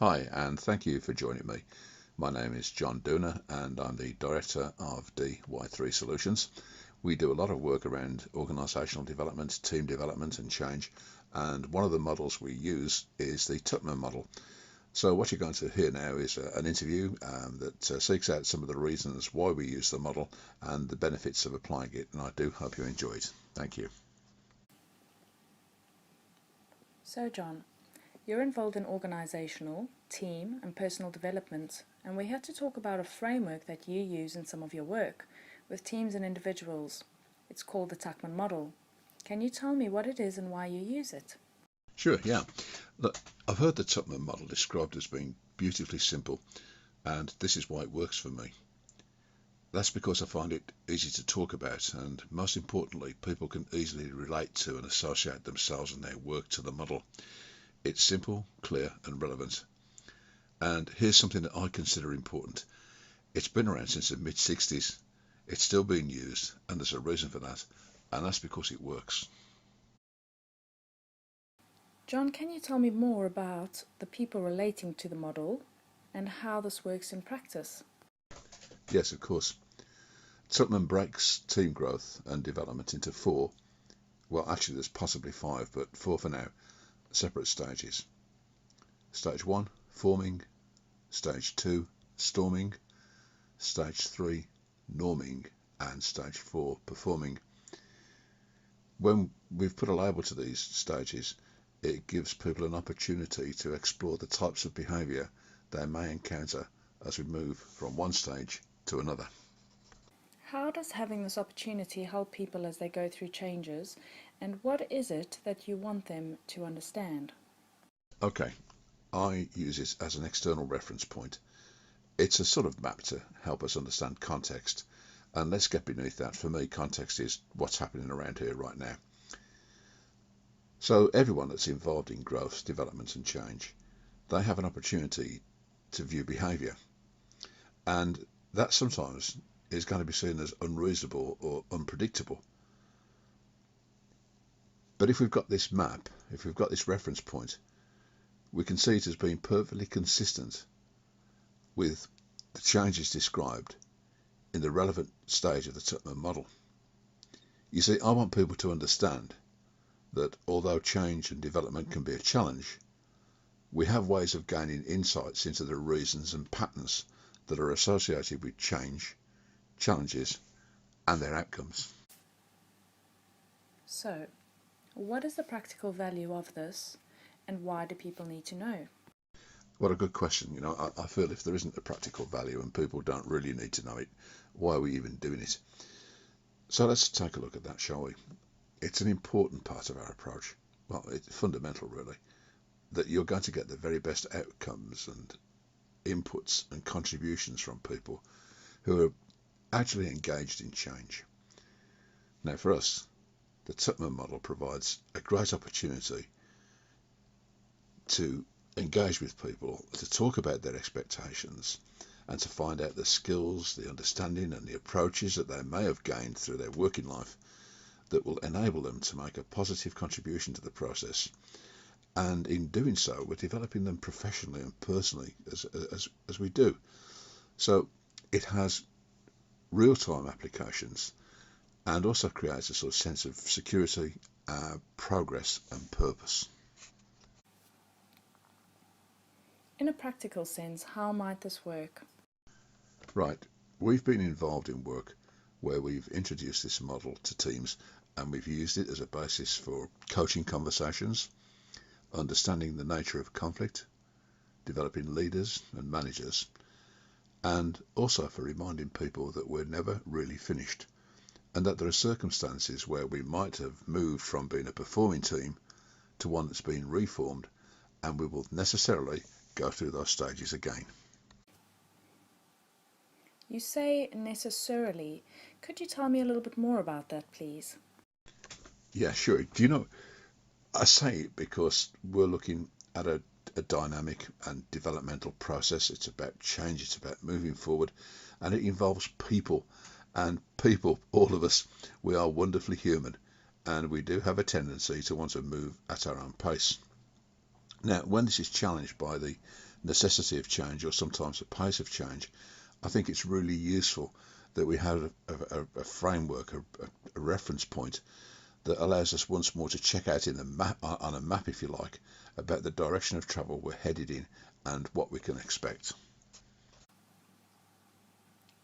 Hi, and thank you for joining me. My name is John Dooner, and I'm the Director of DY3 Solutions. We do a lot of work around organisational development, team development and change, and one of the models we use is the Tuckman model. So what you're going to hear now is an interview that seeks out some of the reasons why we use the model and the benefits of applying it, and I do hope you enjoy it. Thank you. So, John, you're involved in organisational, team, and personal development, and we're here to talk about a framework that you use in some of your work with teams and individuals. It's called the Tuckman model. Can you tell me what it is and why you use it? Sure, yeah. Look, I've heard the Tuckman model described as being beautifully simple, and this is why it works for me. That's because I find it easy to talk about, and most importantly, people can easily relate to and associate themselves and their work to the model. It's simple, clear, and relevant. And here's something that I consider important. It's been around since the mid-60s. It's still being used, and there's a reason for that, and that's because it works. John, can you tell me more about the people relating to the model and how this works in practice? Yes, of course. Tuckman breaks team growth and development into four, well, actually there's possibly five, but four for now, separate stages. Stage 1, forming. Stage 2, storming. Stage 3, norming. And Stage 4, performing. When we've put a label to these stages, it gives people an opportunity to explore the types of behaviour they may encounter as we move from one stage to another. How does having this opportunity help people as they go through changes, and what is it that you want them to understand? Okay, I use it as an external reference point. It's a sort of map to help us understand context. And let's get beneath that. For me, context is what's happening around here right now. So everyone that's involved in growth, development and change, they have an opportunity to view behaviour. And that sometimes is going to be seen as unreasonable or unpredictable. But if we've got this map, if we've got this reference point, we can see it as being perfectly consistent with the changes described in the relevant stage of the Tuckman model. You see, I want people to understand that although change and development can be a challenge, we have ways of gaining insights into the reasons and patterns that are associated with change, challenges, and their outcomes. So, what is the practical value of this, and why do people need to know? What a good question. I feel if there isn't a practical value and people don't really need to know it, why are we even doing it? So let's take a look at that, shall we? It's an important part of our approach. Well, it's fundamental, really, that you're going to get the very best outcomes and inputs and contributions from people who are actually engaged in change. Now, for us, the Tuckman model provides a great opportunity to engage with people, to talk about their expectations, and to find out the skills, the understanding, and the approaches that they may have gained through their working life that will enable them to make a positive contribution to the process. And in doing so, we're developing them professionally and personally as we do. So it has real-time applications and also creates a sort of sense of security, progress and purpose. In a practical sense, how might this work? Right, we've been involved in work where we've introduced this model to teams and we've used it as a basis for coaching conversations, understanding the nature of conflict, developing leaders and managers, and also for reminding people that we're never really finished and that there are circumstances where we might have moved from being a performing team to one that's been reformed, and we will necessarily go through those stages again. You say necessarily. Could you tell me a little bit more about that, please? Yeah, sure. Do you know, I say it because we're looking at a dynamic and developmental process. It's about change, it's about moving forward, and it involves people. And people, all of us, we are wonderfully human, and we do have a tendency to want to move at our own pace. Now, when this is challenged by the necessity of change or sometimes the pace of change, I think it's really useful that we have a framework, a reference point that allows us once more to check out in the map, on a map if you like, about the direction of travel we're headed in and what we can expect.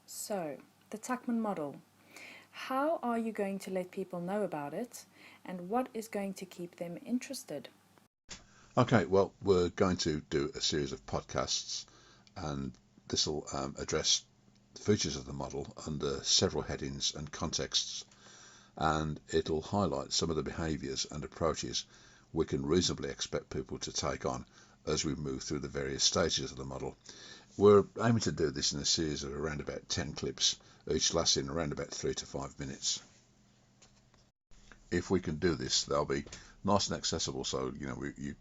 So, the Tuckman model. How are you going to let people know about it, and what is going to keep them interested? Okay, well, we're going to do a series of podcasts, and this will address the features of the model under several headings and contexts, and it'll highlight some of the behaviours and approaches we can reasonably expect people to take on as we move through the various stages of the model. We're aiming to do this in a series of around about 10 clips, each lasting around about 3 to 5 minutes. If we can do this, they'll be nice and accessible, so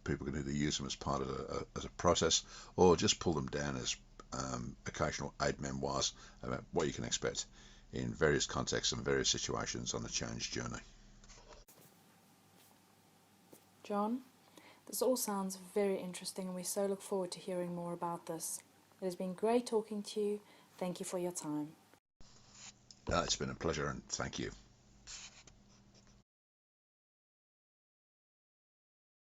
people can either use them as part of as a process or just pull them down as occasional aid memoirs about what you can expect in various contexts and various situations on the change journey. John, this all sounds very interesting, and we so look forward to hearing more about this. It has been great talking to you. Thank you for your time. It's been a pleasure, and thank you.